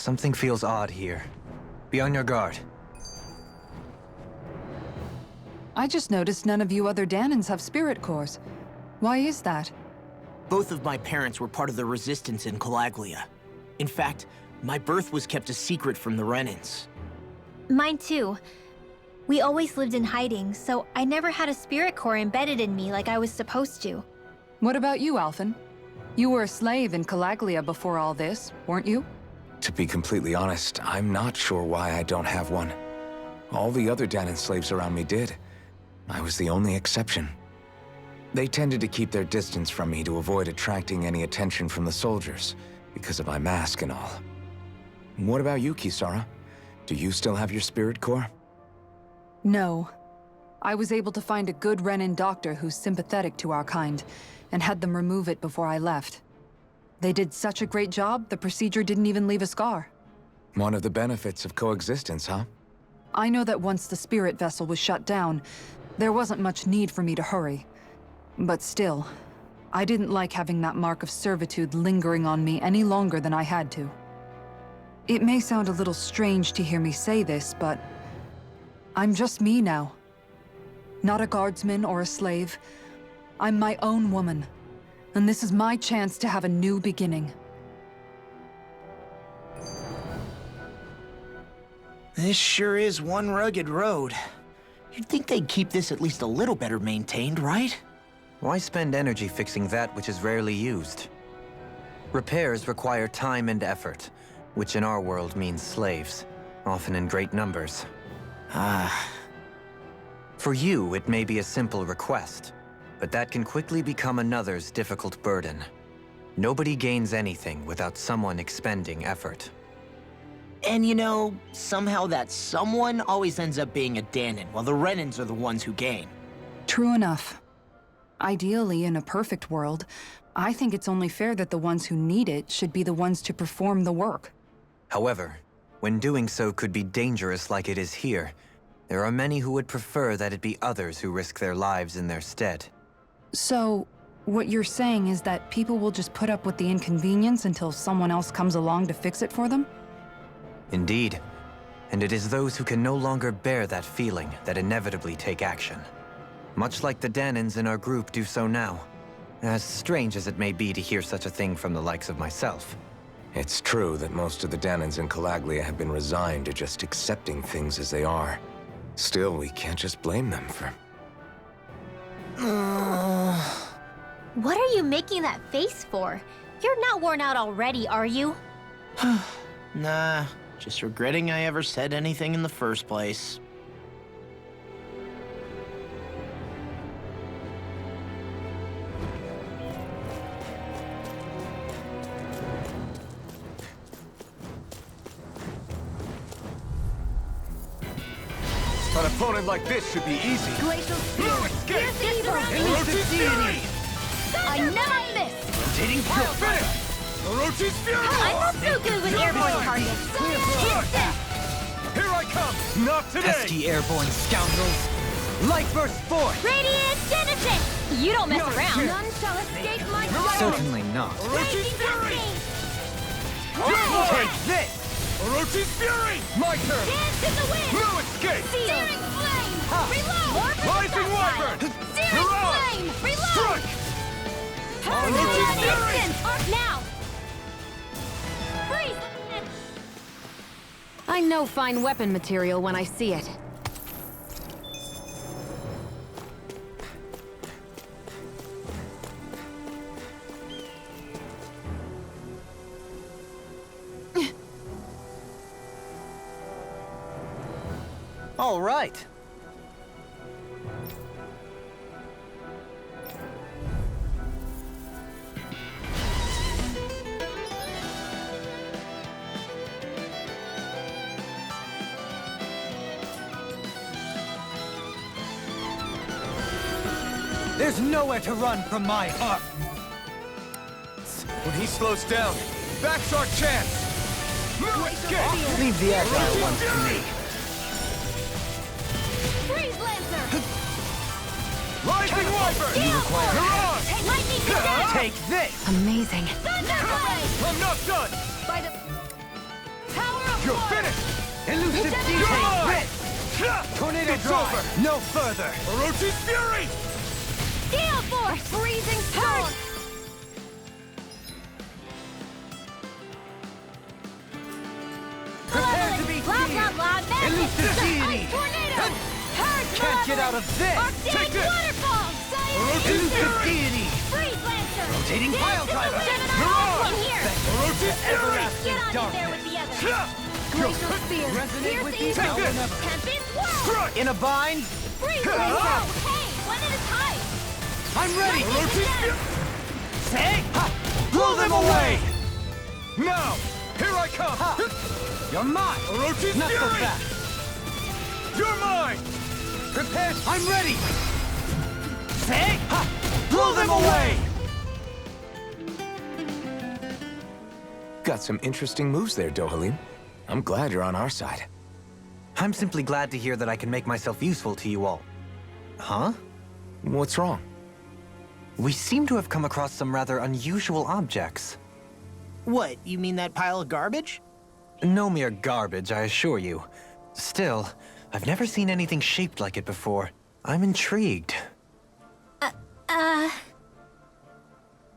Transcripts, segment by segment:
Something feels odd here. Be on your guard. I just noticed none of you other Danans have spirit cores. Why is that? Both of my parents were part of the resistance in Calaglia. In fact, my birth was kept a secret from the Renans. Mine too. We always lived in hiding, so I never had a spirit core embedded in me like I was supposed to. What about you, Alphen? You were a slave in Calaglia before all this, weren't you? To be completely honest, I'm not sure why I don't have one. All the other Danan slaves around me did. I was the only exception. They tended to keep their distance from me to avoid attracting any attention from the soldiers, because of my mask and all. What about you, Kisara? Do you still have your spirit core? No. I was able to find a good Renan doctor who's sympathetic to our kind, and had them remove it before I left. They did such a great job, the procedure didn't even leave a scar. One of the benefits of coexistence, huh? I know that once the spirit vessel was shut down, there wasn't much need for me to hurry. But still, I didn't like having that mark of servitude lingering on me any longer than I had to. It may sound a little strange to hear me say this, but I'm just me now. Not a guardsman or a slave. I'm my own woman. And this is my chance to have a new beginning. This sure is one rugged road. You'd think they'd keep this at least a little better maintained, right? Why spend energy fixing that which is rarely used? Repairs require time and effort, which in our world means slaves, often in great numbers. For you, it may be a simple request, but that can quickly become another's difficult burden. Nobody gains anything without someone expending effort. And you know, somehow that someone always ends up being a Danan, while the Renans are the ones who gain. True enough. Ideally, in a perfect world, I think it's only fair that the ones who need it should be the ones to perform the work. However, when doing so could be dangerous like it is here, there are many who would prefer that it be others who risk their lives in their stead. So, what you're saying is that people will just put up with the inconvenience until someone else comes along to fix it for them? Indeed. And it is those who can no longer bear that feeling that inevitably take action. Much like the Danans in our group do so now. As strange as it may be to hear such a thing from the likes of myself. It's true that most of the Danans in Calaglia have been resigned to just accepting things as they are. Still, we can't just blame them for... What are you making that face for? You're not worn out already, are you? Nah, just regretting I ever said anything in the first place. An opponent like this should be easy. Glacial Spirit! Escape! Here's the evil! Orochi's Fury! I never miss! Rotating kill finish! Orochi's Fury! I'm not so good with airborne targets! Instant! Here I come! Not today! Pesky airborne scoundrels! Light burst forth! Radiant Genesis! You don't mess No around! chance. None shall escape my Certainly not. Orochi's Fury! Take this! Orochi's Fury! My turn! Dance in the wind! No escape! Searing flame! Reload! More for Rising the Wyvern! Searing Hurrah! flame! Reload! Strike! Orochi's Fury! Instant! Up now! Freeze! I know fine weapon material when I see it. All right. There's nowhere to run from my heart. When he slows down, that's our chance! No escape! Leave the agile ones to me. Freeze Lancer! Rising Wyvern! Hurrah! Lightning Cadet! Take this! Amazing. Thunderblade! I'm not done! By the... You're finished! Elusive You're Deity! mine! Hit! Tornado It's Drive! over! No further! Orochi's Fury! Gale Force! Freezing Storm! Prepare to be Blah, blah, feared! blah, magic! Elusive Deity! Ice Tornado! Purge Can't get out of this! Take Arctic this! Waterfall! Science! Orochi's Elusive Fury! Deity! Freeze Lancer! Rotating Pile Driver! Gemini Mirage! in here! Orochi's Fury! Get on in there with the others! Glacial Spear. Resonate with Pierce these Take Evil! this! Tempest Whirl! Strike! In a bind? Freeze Lancer! Hey, one at a time! I'm ready! Orochi's Fury! Say! Ha! Blow them away! Now! Here I come! Ha! You're mine! Orochi's Not so Fury! fast! You're mine! Prepare! I'm ready! Say! Ha! Blow them away! Got some interesting moves there, Dohalim. I'm glad you're on our side. I'm simply glad to hear that I can make myself useful to you all. Huh? What's wrong? We seem to have come across some rather unusual objects. What, you mean that pile of garbage? No mere garbage, I assure you. Still, I've never seen anything shaped like it before. I'm intrigued.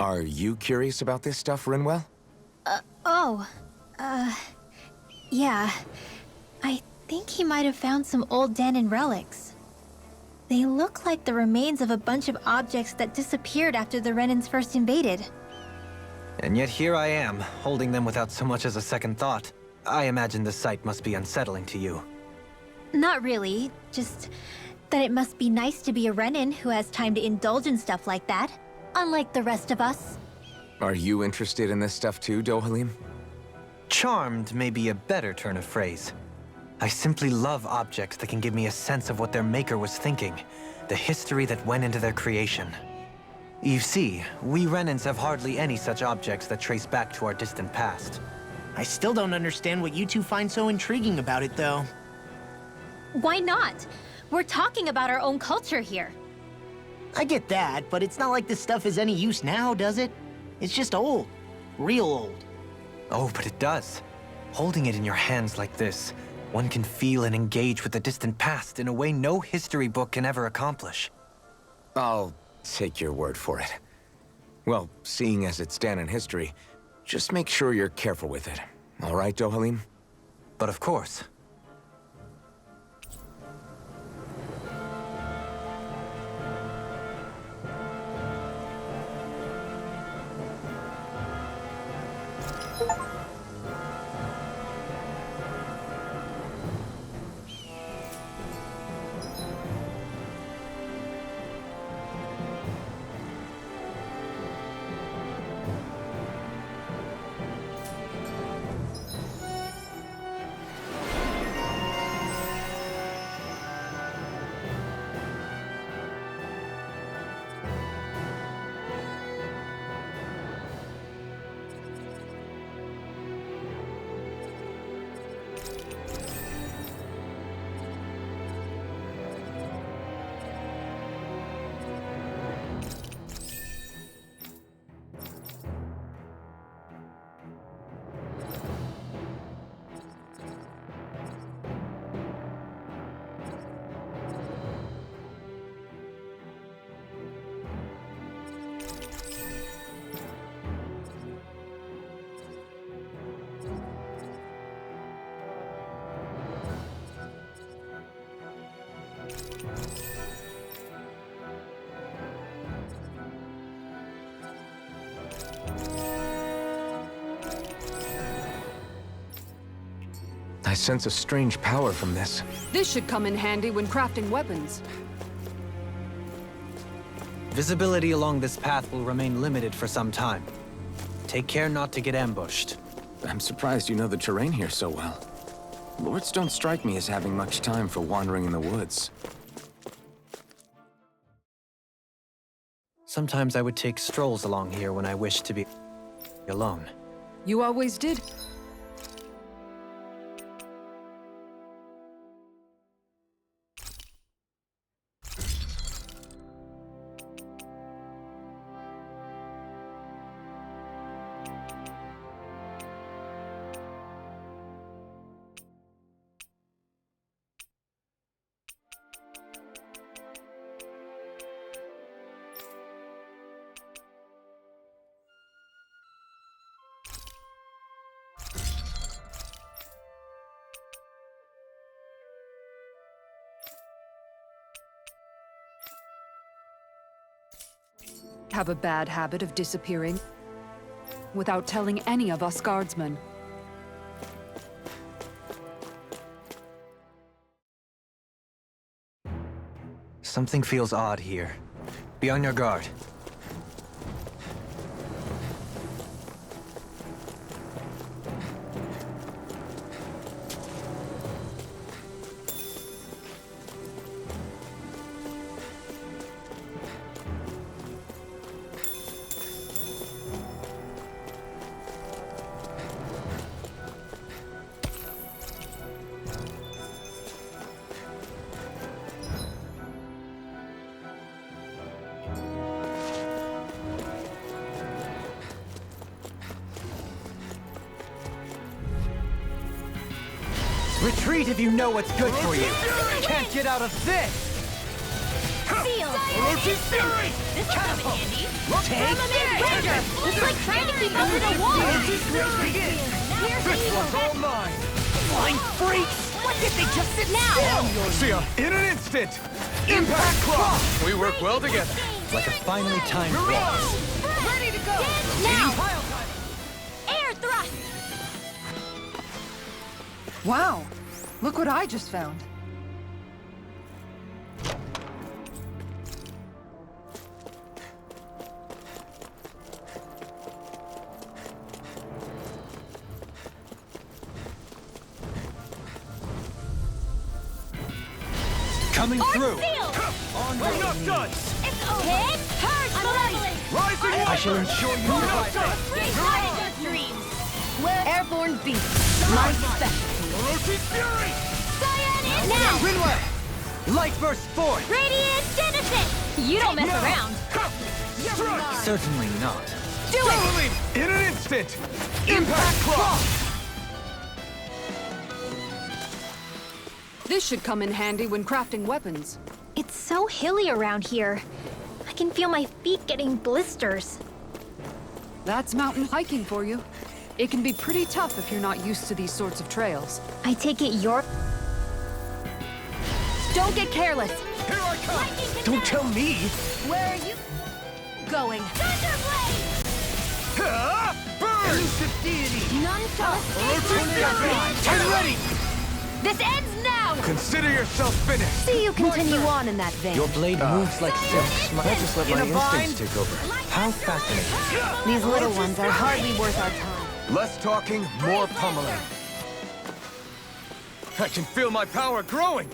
Are you curious about this stuff, Rinwell? Yeah. I think he might have found some old Danon relics. They look like the remains of a bunch of objects that disappeared after the Renans first invaded. And yet here I am, holding them without so much as a second thought. I imagine the sight must be unsettling to you. Not really, just that it must be nice to be a Renan who has time to indulge in stuff like that, unlike the rest of us. Are you interested in this stuff too, Dohalim? Charmed may be a better turn of phrase. I simply love objects that can give me a sense of what their maker was thinking, the history that went into their creation. You see, we Renans have hardly any such objects that trace back to our distant past. I still don't understand what you two find so intriguing about it, though. Why not? We're talking about our own culture here. I get that, but it's not like this stuff is any use now, does it? It's just old. Real old. Oh, but it does. Holding it in your hands like this, one can feel and engage with the distant past in a way no history book can ever accomplish. I'll take your word for it. Well, seeing as it's Danon history, just make sure you're careful with it. All right, Dohalim? But of course. I sense a strange power from this. This should come in handy when crafting weapons. Visibility along this path will remain limited for some time. Take care not to get ambushed. I'm surprised you know the terrain here so well. Lords don't strike me as having much time for wandering in the woods. Sometimes I would take strolls along here when I wished to be alone. You always did. have a bad habit of disappearing without telling any of us guardsmen. Something feels odd here. Be on your guard. Retreat if you know what's good for you. Can't get out of this! Seal! Orochi's Fury! This is coming handy. Take Firmament Breaker! It's like trying to keep up with a wall! This one's all mine! Flying freaks! What did they just sit now? See ya in an instant! Impact Cross! We work well together. Like a finely timed walk. Ready to go! Now! Air thrust! Wow! Look what I just found. Coming through! I'm not done! It's over! Hit! Purge! Malevolent! Rising I shall ensure you I'm not done! Restart dreams! Airborne beast. My special. Orochi's Fury! Cyan in now! Rinway! Light burst forth! Radiant Genesis! You don't mess around! Strike! Certainly not. Javelin! In an instant! Impact Cross! This should come in handy when crafting weapons. It's so hilly around here. I can feel my feet getting blisters. That's mountain hiking for you. It can be pretty tough if you're not used to these sorts of trails. I take it you're... Don't get careless. Here I come! Don't tell me! Where are you Going. Thunderblade! Ha! Burn! None shall Orochi's Fury! Get ready! This ends now! Consider yourself finished! See you continue on in that vein. Your blade moves like silk. I'll just let my instincts take over. How fascinating. These little ones are hardly worth our time. Less talking, more pummeling. I can feel my power growing!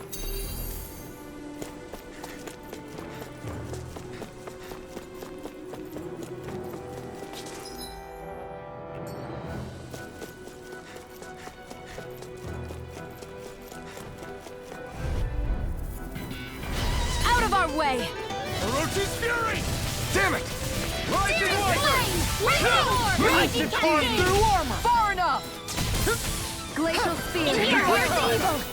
Out of our way! Orochi's Fury! Damn it! Rising Lightning! Raging Cascade! Through armor! Far enough! Glacial spear!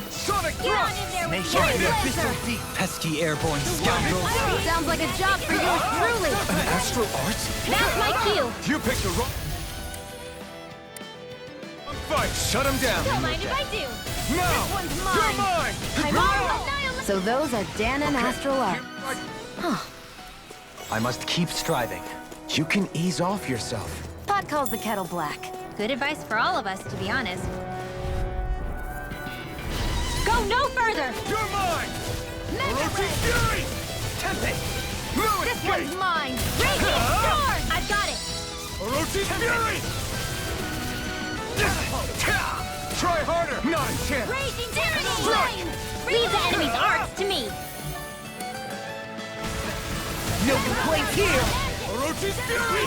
Sonic Get on Thrust! in there with Right there. Blazer! Deep pesky airborne scoundrels. Sounds like a job for yours truly! An astral art? Now's my cue! You picked the wrong... Fight! Shut him down! Don't mind if I do! Now! one's You're mine! I'm on annihilation! So those are Dan and Astral Arts. I must keep striving. You can ease off yourself. Pot calls the kettle black. Good advice for all of us, to be honest. Go no further! You're mine! Orochi's Fury! Tempest! No This one's escape! mine! Raging Storm! I've got it! Orochi's Fury! Try harder! Not a chance! Raging Tyranny! Leave the enemy's arts to me! No complaints here! Orochi's Fury!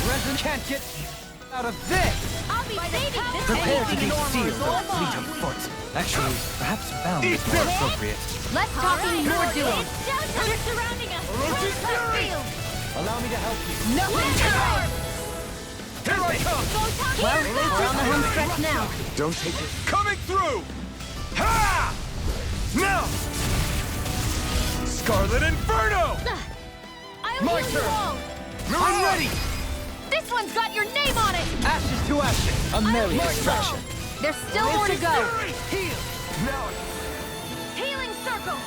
Resin can't get out of this! I'll be saving this Prepare to be enemy. sealed, fleet of foot. Actually, perhaps bound is more appropriate. Less talking, more doing. It's showtime! They're surrounding us! Orochi's Fury! Allow me to help you. Here I come! Well, we're on the home stretch now. Don't take it. Coming through! Ha! Now! Scarlet Inferno! I'll My heal you turn. all. I'm ready! This one's got your name on it! Ashes to ashes. A merry distraction. There's still more to go. Fury! Heal! Now Healing circle!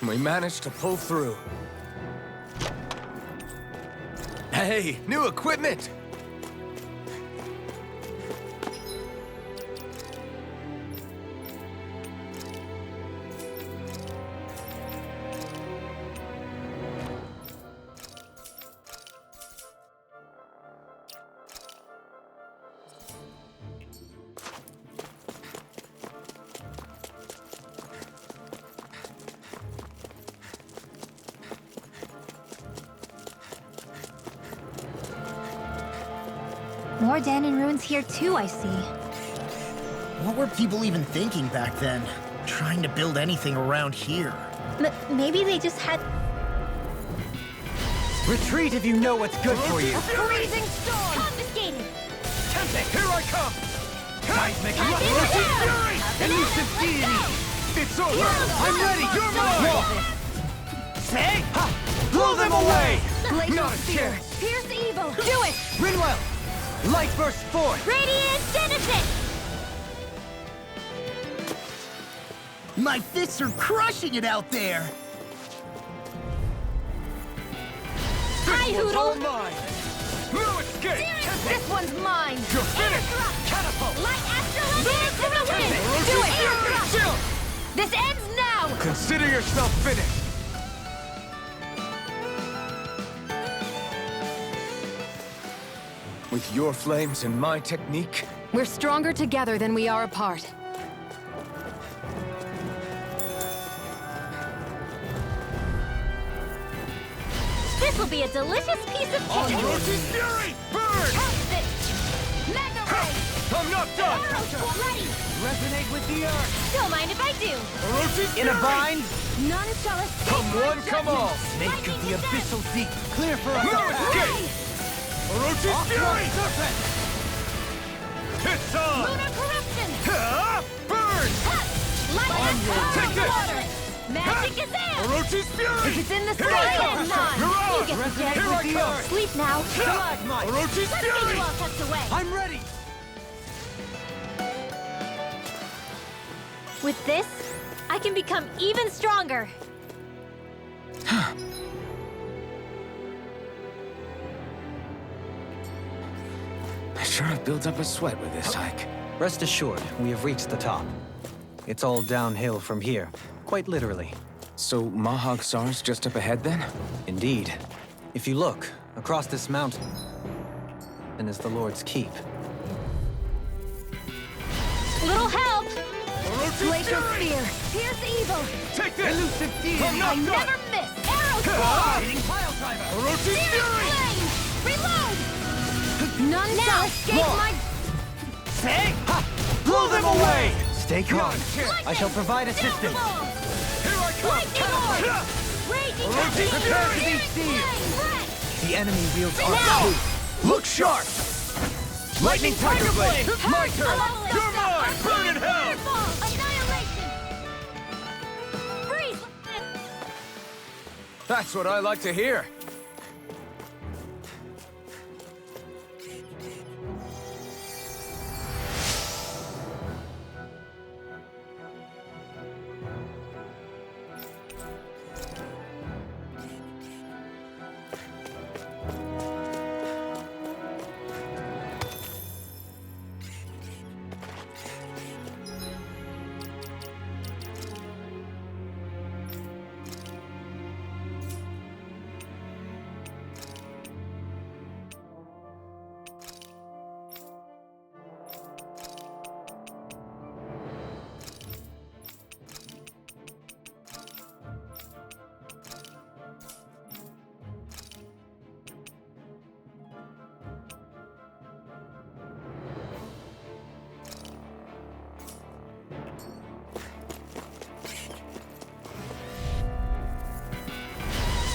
We managed to pull through. Hey, new equipment! More Danon ruins here too, I see. What were people even thinking back then? Trying to build anything around here. Maybe they just had Retreat if you know what's good for you. freezing storm! Confiscated! Here I come! Seismic Elusive fury! Elusive deity! It's over! I'm ready! You're mine! Say! Ha! Blow them away! Not a chance! Pierce evil! Do it! Rinwell! Light burst forth! Radiant Genesis! My fists are crushing it out there! Hi, This one's all Hoodle! mine! No escape! This one's mine! You're finished! Catapult! Light Astral Radiant to the wind! Do it! Chill! This ends now! Consider yourself finished! With your flames and my technique, We're stronger together than we are apart. This will be a delicious piece of cake! Orochi's fury! Burn! Test it! Mega Ray! I'm not done! Arrow ready! Resonate with the earth! Don't mind if I do! Orochi's In a fury! bind, None shall escape Come my one, come all! snake of the abyssal deep, clear for us. No escape! Orochi's fury! Serpent! It's on! Lunar corruption! Ha! Burn! Light Astral Take this! water! Magic Gazelle! Orochi's fury! It's in the Here I sky come! and mine! Mirage! You get the Here I come! Sleep now! Stalagmite! Orochi's Let's get fury! you all tucked away! I'm ready! With this, I can become even stronger! I sure have built up a sweat with this hike. Rest assured, we have reached the top. It's all downhill from here, quite literally. So Mahag Sar's just up ahead then? Indeed. If you look, across this mountain, and is the Lord's Keep. Little help! Orochi's Glacial fury! Spear! Pierce evil! Take this! Elusive deity! I'm I not done! never miss! Arrow Ha! sword! Pile driver! Orochi's fury! Flame! Reload! None shall escape my... Say! Ha! Blow them away! Stay calm. Lightning! I shall provide assistance. Ball! Here I come! Lightning orb! Ha! Raging Orochi's Tempest! prepare to be Pierce seized. flame! The enemy wields Now! arc too. Look sharp! Lightning Tiger Blade! My turn! Level You're up. mine! Burn in hell! Fireball! Annihilation! Freeze! That's what I like to hear.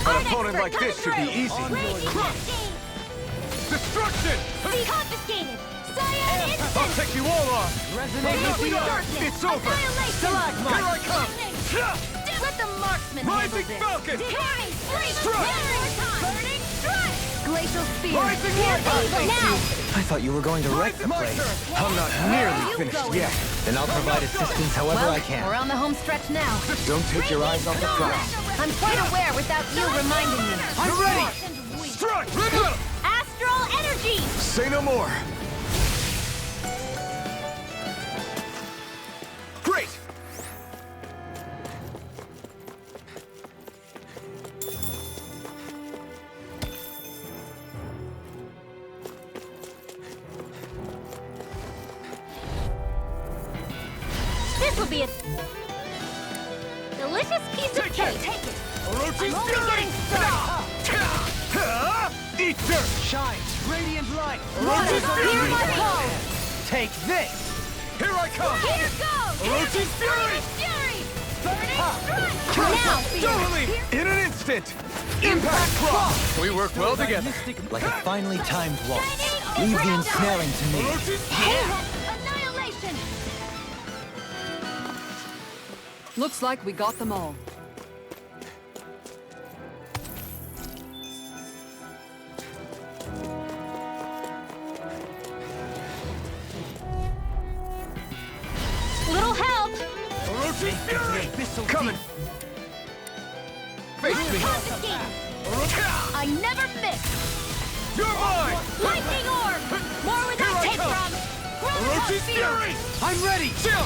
An opponent like this should be easy. Raging Cascade! Destruction! Confiscated! Cyan I'll Instant! take you all on! Resonate Not with the done! earth. It's over! Annihilation! Stalagmite. Here I come! Ha! Let the marksman handle Rising this! Falcon! Tearing! Free! Strike! Burning Strike! Glacial Spear! Rising light! Now! I thought you were going to wreck the place. I'm not nearly finished yet. Then I'll provide assistance however I can. We're on the home stretch now. Don't take your eyes off the prize. I'm quite aware without you reminding me. I'm ready! Strike! Rigor! Astral energy! Say no more. Great! This will be a delicious piece of cake. Take it. Orochi's I'm only Fury! getting Eat dirt! Shine, radiant light. Orochi's Hear my Fury! call. Take this. Here I come! Here goes. Orochi's Fury! Fury. Burning strike. Now. Totally! In an instant! Impact Cross! We work well together. Like a finely timed waltz. Shining Leave the over ensnaring to me. Orochi's Annihilation. Looks like we got them all. Little help. Orochi's Fury! Coming! Face me! Comes the game. I never miss. You're mine! Lightning orb. More where Here that I came come. from. Orochi's Fury! I'm ready. Chill!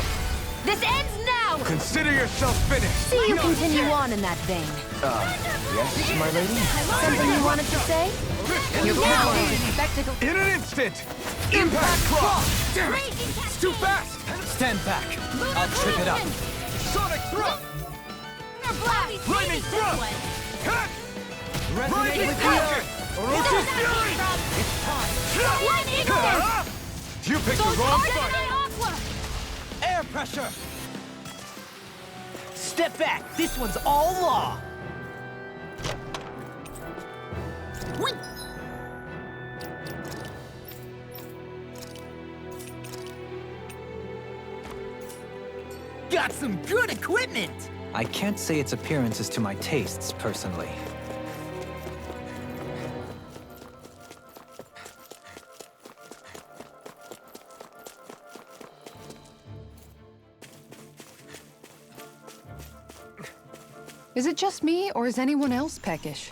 This ends now. Consider yourself finished! See you continue on in that vein. Yes, my lady? Something you wanted to say? Your Now. spectacle. In an instant! Impact Cross! Damn it! Raging It's too fast! Stand back. I'll trip it up. Sonic Thrust! Blast. Lightning Thrust! Cut! Resonate Rising with the Power! earth. Orochi's Fury! Lightning orb. Ah! You picked the wrong fight! Aqua. Air pressure! Step back! This one's all law! Got some good equipment! I can't say its appearance is to my tastes, personally. Is it just me, or is anyone else peckish?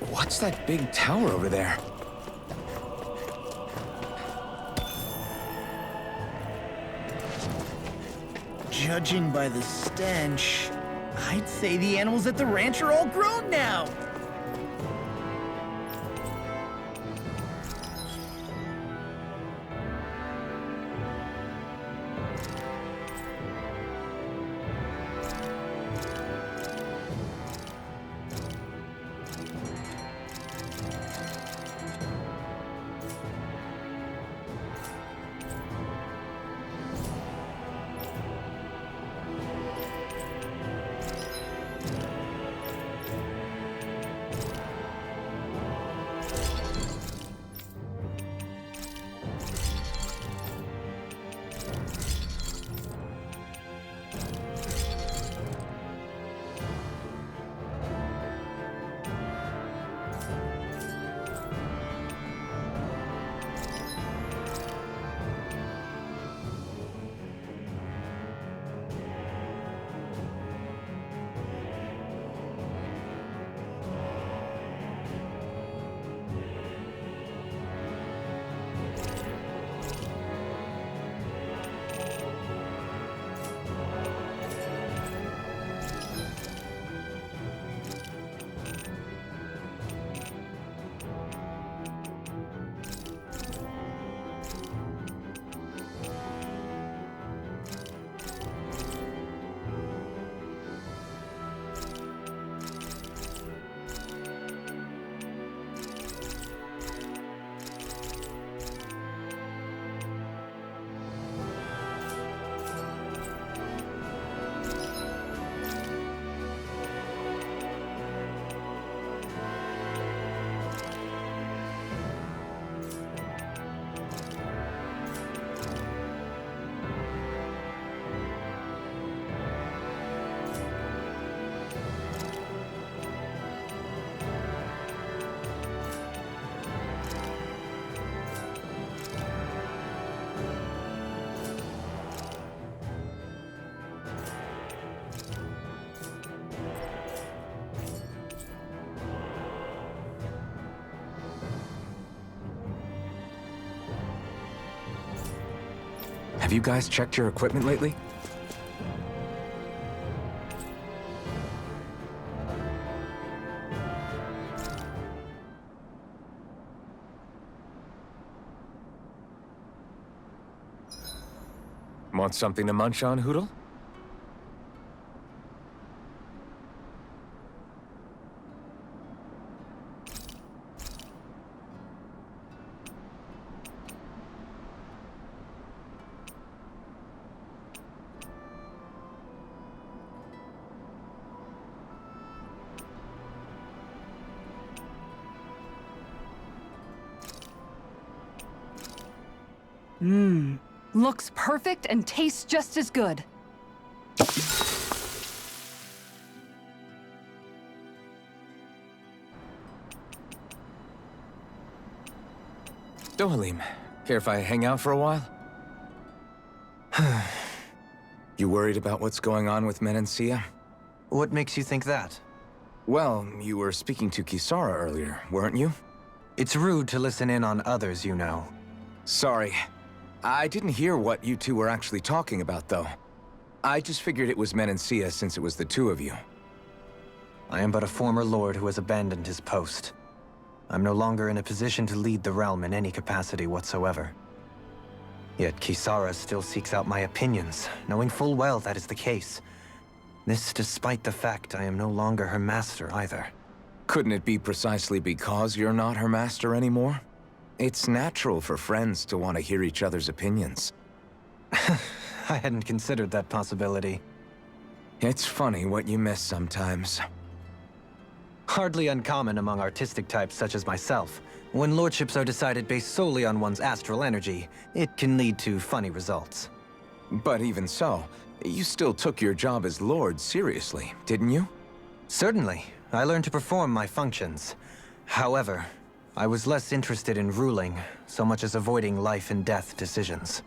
What's that big tower over there? Judging by the stench, I'd say the animals at the ranch are all grown now. Have you guys checked your equipment lately? Want something to munch on, Hootle? Looks perfect and tastes just as good. Dohalim, care if I hang out for a while? You worried about what's going on with Menancia? What makes you think that? Well, you were speaking to Kisara earlier, weren't you? It's rude to listen in on others, you know. Sorry. I didn't hear what you two were actually talking about, though. I just figured it was Menancia since it was the two of you. I am but a former lord who has abandoned his post. I'm no longer in a position to lead the realm in any capacity whatsoever. Yet Kisara still seeks out my opinions, knowing full well that is the case. This despite the fact I am no longer her master either. Couldn't it be precisely because you're not her master anymore? It's natural for friends to want to hear each other's opinions. I hadn't considered that possibility. It's funny what you miss sometimes. Hardly uncommon among artistic types such as myself. When lordships are decided based solely on one's astral energy, it can lead to funny results. But even so, you still took your job as lord seriously, didn't you? Certainly. I learned to perform my functions. However, I was less interested in ruling, so much as avoiding life and death decisions.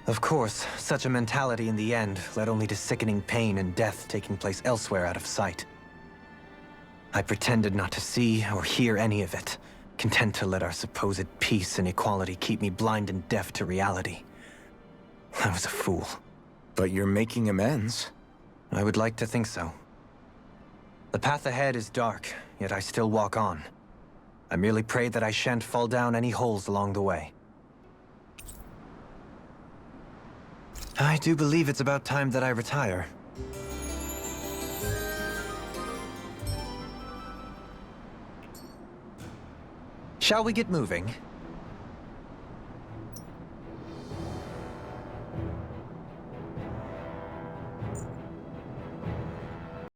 Of course, such a mentality in the end led only to sickening pain and death taking place elsewhere out of sight. I pretended not to see or hear any of it, content to let our supposed peace and equality keep me blind and deaf to reality. I was a fool. But you're making amends. I would like to think so. The path ahead is dark, yet I still walk on. I merely pray that I shan't fall down any holes along the way. I do believe it's about time that I retire. Shall we get moving?